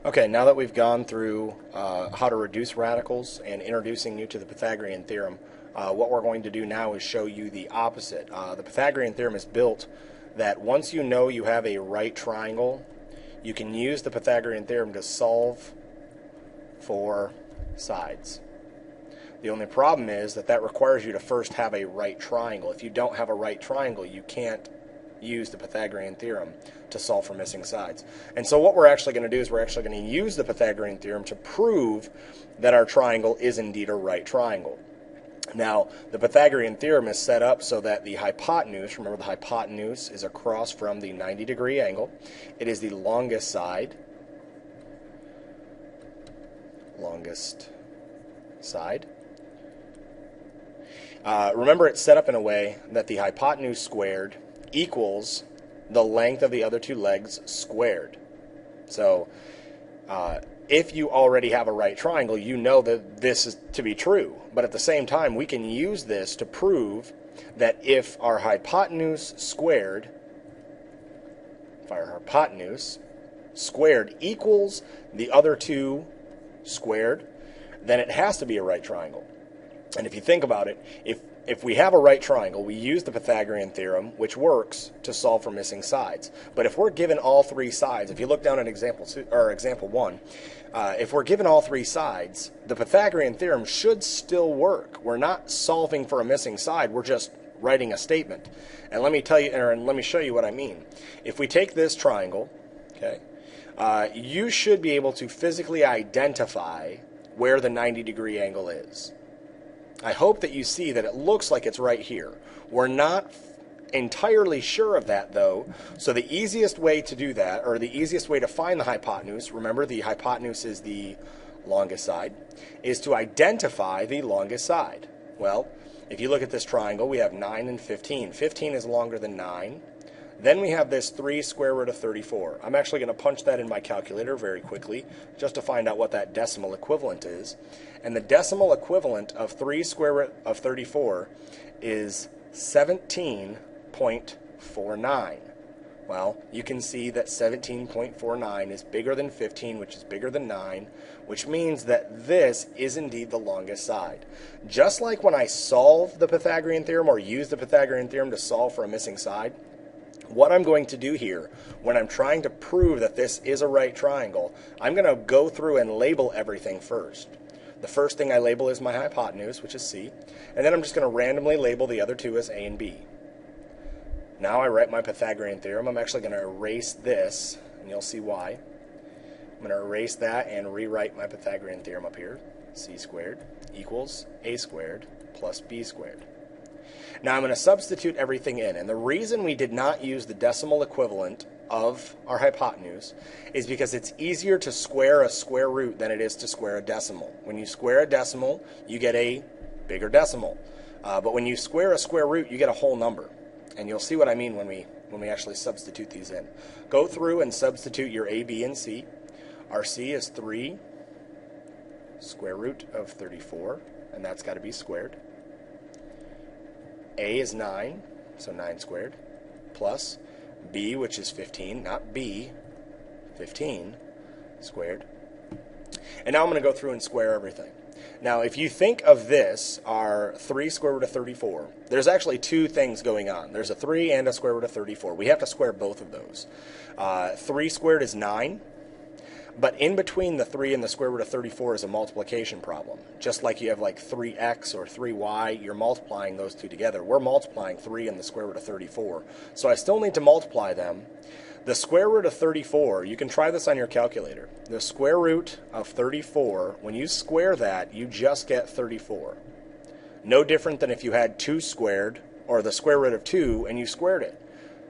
Okay, now that we've gone through how to reduce radicals and introducing you to the Pythagorean Theorem, what we're going to do now is show you the opposite. The Pythagorean Theorem is built that once you know you have a right triangle, you can use the Pythagorean Theorem to solve for sides. The only problem is that requires you to first have a right triangle. If you don't have a right triangle, you can't use the Pythagorean Theorem to solve for missing sides. And so what we're actually going to do is we're actually going to use the Pythagorean Theorem to prove that our triangle is indeed a right triangle. Now, the Pythagorean Theorem is set up so that the hypotenuse, remember the hypotenuse is across from the 90-degree angle. It is the longest side. Remember, it's set up in a way that the hypotenuse squared equals the length of the other two legs squared. So if you already have a right triangle, you know that this is to be true. But at the same time, we can use this to prove that if our hypotenuse squared equals the other two squared, then it has to be a right triangle. And if you think about it, if we have a right triangle, we use the Pythagorean Theorem, which works to solve for missing sides. But if we're given all three sides, if you look down at example 1, if we're given all three sides, the Pythagorean Theorem should still work. We're not solving for a missing side, we're just writing a statement. And let me show you what I mean. If we take this triangle, okay, you should be able to physically identify where the 90-degree angle is. I hope that you see that it looks like it's right here. We're not entirely sure of that, though, so the easiest way to do that, or the easiest way to find the hypotenuse, remember the hypotenuse is the longest side, is to identify the longest side. Well, if you look at this triangle, we have 9 and 15. 15 is longer than 9. Then we have this 3 square root of 34. I'm actually going to punch that in my calculator very quickly just to find out what that decimal equivalent is. And the decimal equivalent of 3 square root of 34 is 17.49. Well, you can see that 17.49 is bigger than 15, which is bigger than 9, which means that this is indeed the longest side. Just like when I solve the Pythagorean Theorem or use the Pythagorean Theorem to solve for a missing side, what I'm going to do here, when I'm trying to prove that this is a right triangle, I'm going to go through and label everything first. The first thing I label is my hypotenuse, which is C, and then I'm just going to randomly label the other two as A and B. Now I write my Pythagorean Theorem. I'm actually going to erase this, and you'll see why. I'm going to erase that and rewrite my Pythagorean Theorem up here. C squared equals A squared plus B squared. Now I'm going to substitute everything in, and the reason we did not use the decimal equivalent of our hypotenuse is because it's easier to square a square root than it is to square a decimal. When you square a decimal, you get a bigger decimal. But when you square a square root, you get a whole number. And you'll see what I mean when we actually substitute these in. Go through and substitute your A, B, and C. Our C is 3 square root of 34, and that's got to be squared. A is 9, so 9 squared, plus B, which is 15, not B, 15 squared. And now I'm going to go through and square everything. Now, if you think of this, our 3 square root of 34, there's actually two things going on. There's a 3 and a square root of 34. We have to square both of those. 3 squared is 9. But in between the 3 and the square root of 34 is a multiplication problem. Just like you have like 3x or 3y, you're multiplying those two together. We're multiplying 3 and the square root of 34. So I still need to multiply them. The square root of 34, you can try this on your calculator. The square root of 34, when you square that, you just get 34. No different than if you had 2 squared, or the square root of 2, and you squared it.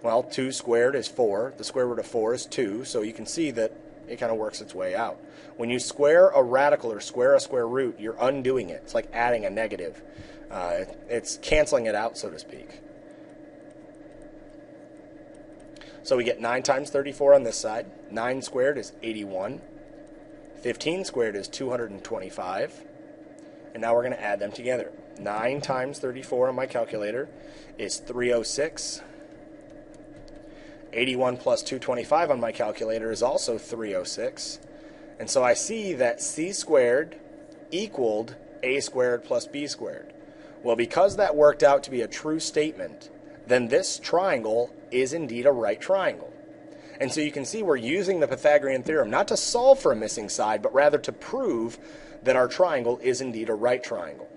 Well, 2 squared is 4. The square root of 4 is 2, so you can see that it kind of works its way out. When you square a radical or square a square root, you're undoing it. It's like adding a negative. It's canceling it out, so to speak. So we get 9 times 34 on this side. 9 squared is 81. 15 squared is 225. And now we're going to add them together. 9 times 34 on my calculator is 306. 81 plus 225 on my calculator is also 306. And so I see that c squared equaled a squared plus b squared. Well, because that worked out to be a true statement, then this triangle is indeed a right triangle. And so you can see we're using the Pythagorean theorem not to solve for a missing side, but rather to prove that our triangle is indeed a right triangle.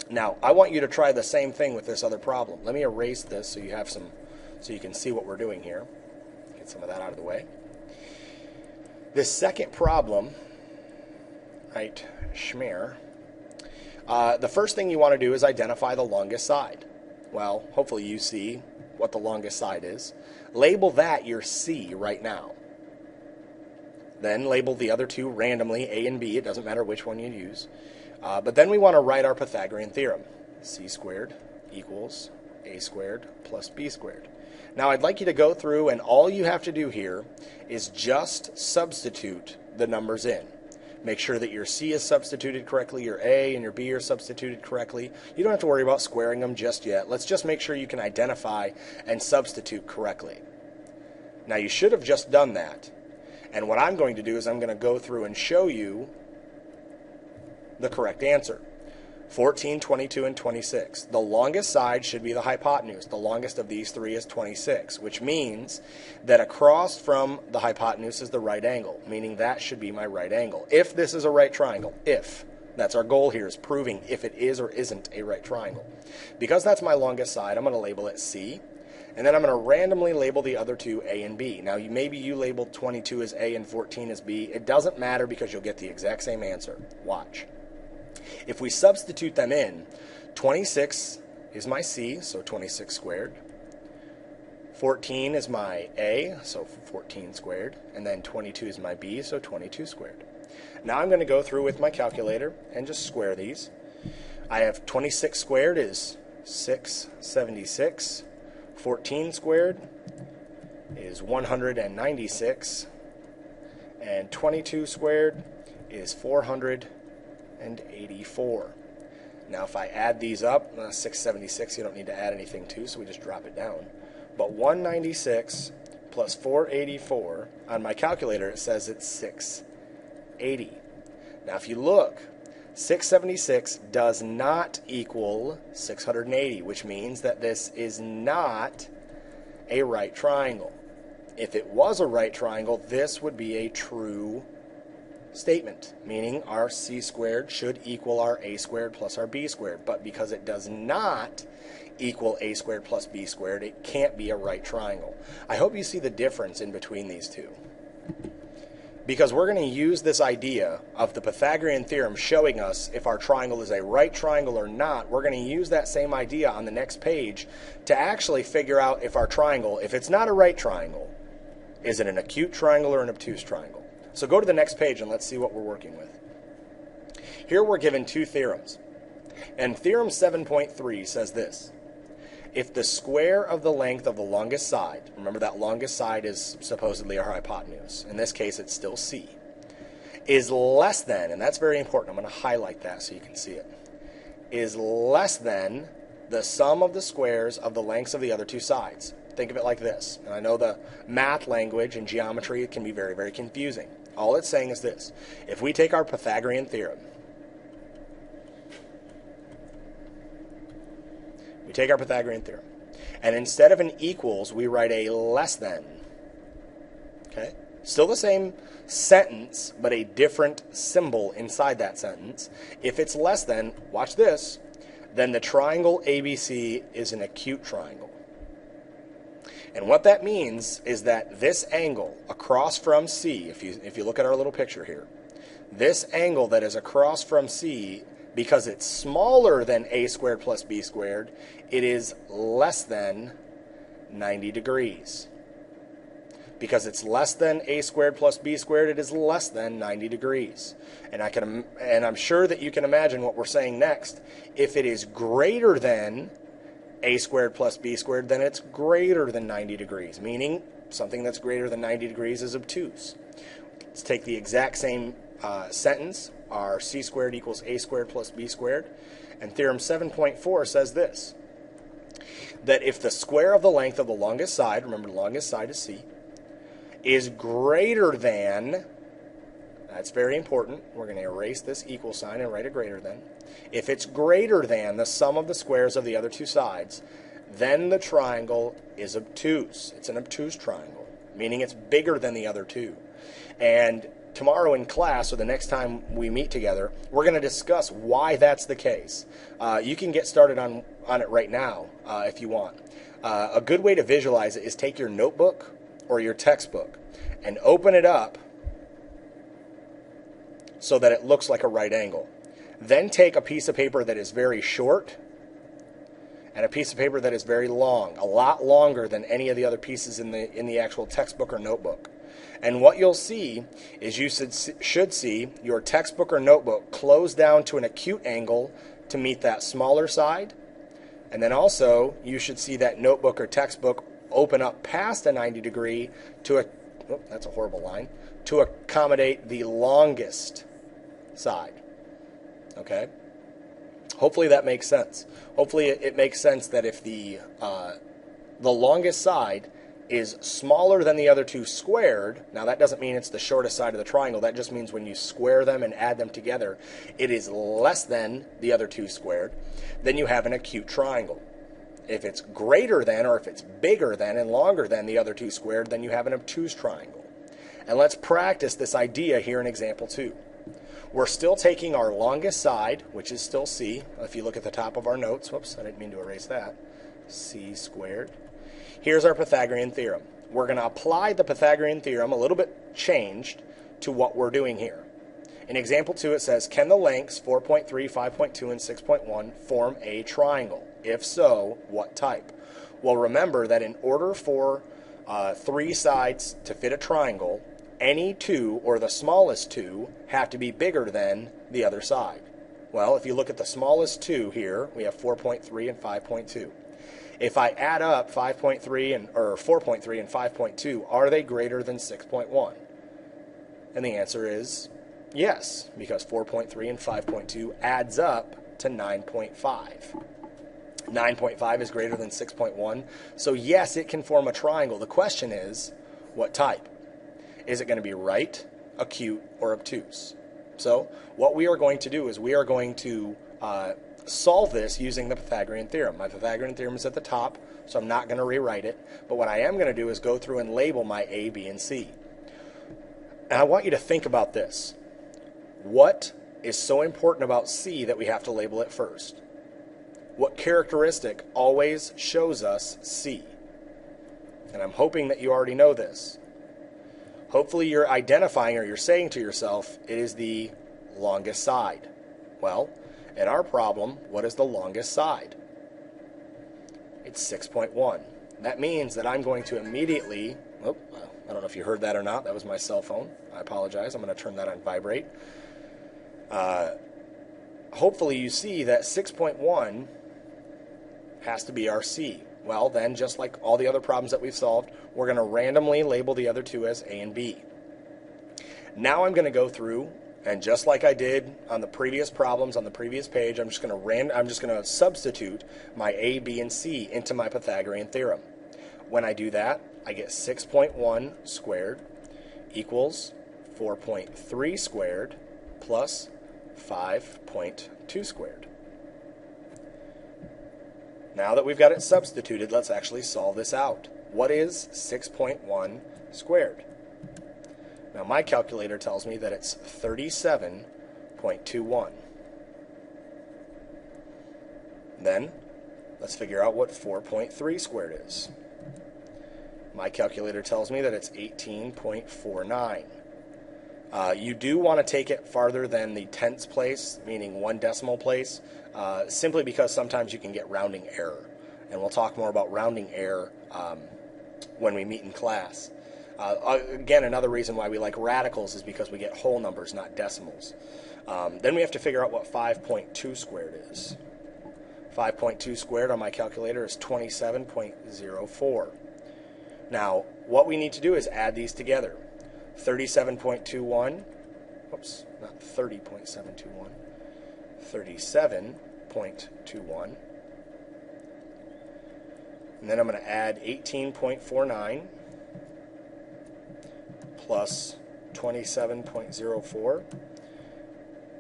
Now, I want you to try the same thing with this other problem. Let me erase this so you have some, so you can see what we're doing here. Get some of that out of the way. This second problem, right, schmear, the first thing you want to do is identify the longest side. Well, hopefully you see what the longest side is. Label that your C right now. Then label the other two randomly, A and B. It doesn't matter which one you use. But then we want to write our Pythagorean theorem. C squared equals A squared plus B squared. Now I'd like you to go through, and all you have to do here is just substitute the numbers in. Make sure that your C is substituted correctly, your A and your B are substituted correctly. You don't have to worry about squaring them just yet. Let's just make sure you can identify and substitute correctly. Now you should have just done that. And what I'm going to do is I'm going to go through and show you the correct answer. 14, 22, and 26. The longest side should be the hypotenuse. The longest of these three is 26, which means that across from the hypotenuse is the right angle, meaning that should be my right angle. If this is a right triangle, if. That's our goal here, is proving if it is or isn't a right triangle. Because that's my longest side, I'm going to label it C, and then I'm going to randomly label the other two A and B. Now, maybe you labeled 22 as A and 14 as B. It doesn't matter because you'll get the exact same answer. Watch. If we substitute them in, 26 is my C, so 26 squared. 14 is my A, so 14 squared. And then 22 is my B, so 22 squared. Now I'm going to go through with my calculator and just square these. I have 26 squared is 676. 14 squared is 196. And 22 squared is 484. Now if I add these up, 676 you don't need to add anything to, so we just drop it down. But 196 plus 484, on my calculator it says it's 680. Now if you look, 676 does not equal 680, which means that this is not a right triangle. If it was a right triangle, this would be a true statement, meaning our C squared should equal our A squared plus our B squared. But because it does not equal A squared plus B squared, it can't be a right triangle. I hope you see the difference in between these two. Because we're going to use this idea of the Pythagorean theorem showing us if our triangle is a right triangle or not. We're going to use that same idea on the next page to actually figure out if our triangle, if it's not a right triangle, is it an acute triangle or an obtuse triangle? So go to the next page and let's see what we're working with. Here we're given two theorems. And theorem 7.3 says this. If the square of the length of the longest side, remember that longest side is supposedly our hypotenuse, in this case it's still C, is less than, and that's very important, I'm going to highlight that so you can see it, is less than the sum of the squares of the lengths of the other two sides. Think of it like this. And I know the math language and geometry, it can be very, very confusing. All it's saying is this. If we take our Pythagorean theorem, and instead of an equals, we write a less than. Okay? Still the same sentence, but a different symbol inside that sentence. If it's less than, watch this, then the triangle ABC is an acute triangle. And what that means is that this angle across from C, if you look at our little picture here, this angle that is across from C, because it's smaller than A squared plus B squared, it is less than 90 degrees. Because it's less than A squared plus B squared, it is less than 90 degrees. And I'm sure that you can imagine what we're saying next. If it is greater than A squared plus B squared, then it's greater than 90 degrees, meaning something that's greater than 90 degrees is obtuse. Let's take the exact same sentence. Our C squared equals A squared plus B squared. And theorem 7.4 says this, that if the square of the length of the longest side, remember the longest side is C, is greater than That's very important. We're going to erase this equal sign and write a greater than. If it's greater than the sum of the squares of the other two sides, then the triangle is obtuse. It's an obtuse triangle, meaning it's bigger than the other two. And tomorrow in class, or the next time we meet together, we're going to discuss why that's the case. You can get started on it right now if you want. A good way to visualize it is take your notebook or your textbook and open it up so that it looks like a right angle. Then take a piece of paper that is very short and a piece of paper that is very long, a lot longer than any of the other pieces in the actual textbook or notebook. And what you'll see is you should see your textbook or notebook close down to an acute angle to meet that smaller side. And then also you should see that notebook or textbook open up past a 90 degree to that's a horrible line, to accommodate the longest side. Okay? Hopefully that makes sense. Hopefully it makes sense that if the longest side is smaller than the other two squared, now that doesn't mean it's the shortest side of the triangle, that just means when you square them and add them together, it is less than the other two squared, then you have an acute triangle. If it's greater than, or if it's bigger than and longer than the other two squared, then you have an obtuse triangle. And let's practice this idea here in example 2. We're still taking our longest side, which is still c. If you look at the top of our notes, whoops, I didn't mean to erase that, c squared. Here's our Pythagorean theorem. We're going to apply the Pythagorean theorem a little bit changed to what we're doing here. In example 2 it says, can the lengths 4.3, 5.2, and 6.1 form a triangle? If so, what type? Well, remember that in order for 3 sides to fit a triangle, any two, or the smallest two, have to be bigger than the other side. Well, if you look at the smallest two here, we have 4.3 and 5.2. If I add up 4.3 and 5.2, are they greater than 6.1? And the answer is yes, because 4.3 and 5.2 adds up to 9.5. 9.5 is greater than 6.1, so yes, it can form a triangle. The question is, what type? Is it going to be right, acute, or obtuse? So what we are going to do is we are going to solve this using the Pythagorean theorem. My Pythagorean theorem is at the top, so I'm not going to rewrite it. But what I am going to do is go through and label my A, B, and C. And I want you to think about this. What is so important about C that we have to label it first? What characteristic always shows us C? And I'm hoping that you already know this. Hopefully you're identifying, or you're saying to yourself, it is the longest side. Well, in our problem, what is the longest side? It's 6.1. That means that I'm going to immediately, I don't know if you heard that or not, that was my cell phone. I apologize, I'm going to turn that on vibrate. Hopefully you see that 6.1 has to be our C. Well, then, just like all the other problems that we've solved, we're going to randomly label the other two as A and B. Now I'm going to go through, and just like I did on the previous problems on the previous page, I'm just going to substitute my A, B, and C into my Pythagorean theorem. When I do that, I get 6.1 squared equals 4.3 squared plus 5.2 squared. Now that we've got it substituted, let's actually solve this out. What is 6.1 squared? Now my calculator tells me that it's 37.21. Then let's figure out what 4.3 squared is. My calculator tells me that it's 18.49. You do want to take it farther than the tenths place, meaning 1 decimal place, simply because sometimes you can get rounding error. And we'll talk more about rounding error when we meet in class. Again, another reason why we like radicals is because we get whole numbers, not decimals. Then we have to figure out what 5.2 squared is. 5.2 squared on my calculator is 27.04. Now, what we need to do is add these together. 37.21, whoops, not 30.721, 37.21. And then I'm going to add 18.49 plus 27.04,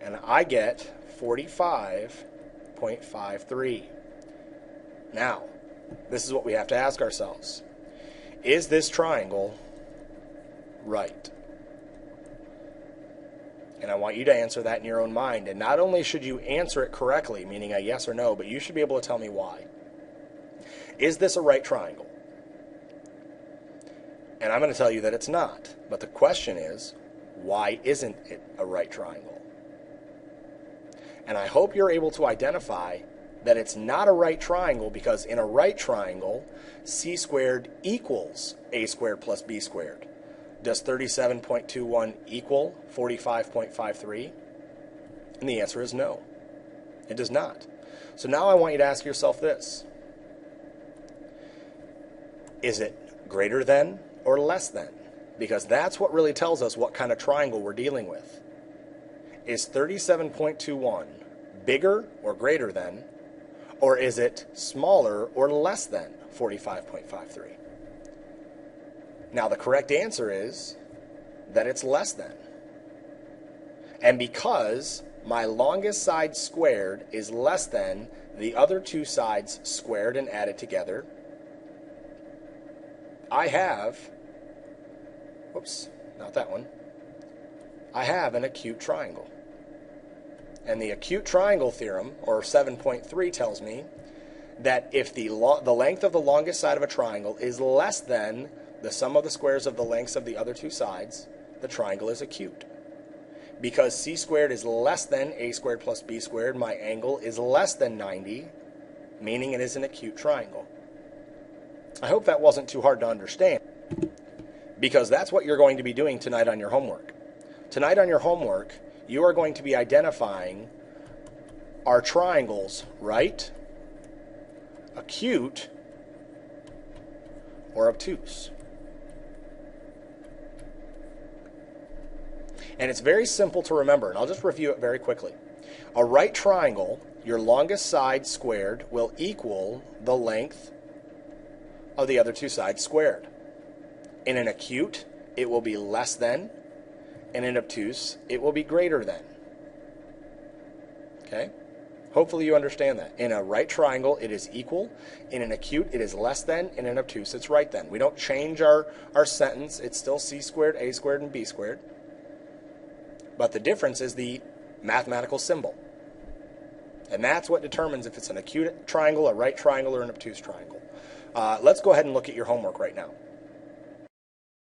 and I get 45.53. Now, this is what we have to ask ourselves. Is this triangle right? And I want you to answer that in your own mind. And not only should you answer it correctly, meaning a yes or no, but you should be able to tell me why. Is this a right triangle? And I'm going to tell you that it's not. But the question is, why isn't it a right triangle? And I hope you're able to identify that it's not a right triangle, because in a right triangle, c squared equals a squared plus b squared. Does 37.21 equal 45.53? And the answer is no. It does not. So now I want you to ask yourself this. Is it greater than or less than? Because that's what really tells us what kind of triangle we're dealing with. Is 37.21 bigger or greater than, or is it smaller or less than 45.53? Now, the correct answer is that it's less than. And because my longest side squared is less than the other two sides squared and added together, I have, whoops, not that one, I have an acute triangle. And the acute triangle theorem, or 7.3, tells me that if the length of the longest side of a triangle is less than the sum of the squares of the lengths of the other two sides, the triangle is acute. Because c squared is less than a squared plus b squared, my angle is less than 90, meaning it is an acute triangle. I hope that wasn't too hard to understand, because that's what you're going to be doing tonight on your homework. Tonight on your homework, you are going to be identifying our triangles right, acute, or obtuse. And it's very simple to remember, and I'll just review it very quickly. A right triangle, your longest side squared will equal the length of the other two sides squared. In an acute, it will be less than. In an obtuse, it will be greater than. Okay? Hopefully you understand that. In a right triangle, it is equal. In an acute, it is less than. In an obtuse, it's right then. We don't change our sentence. It's still c squared, a squared, and b squared. But the difference is the mathematical symbol. And that's what determines if it's an acute triangle, a right triangle, or an obtuse triangle. Let's go ahead and look at your homework right now.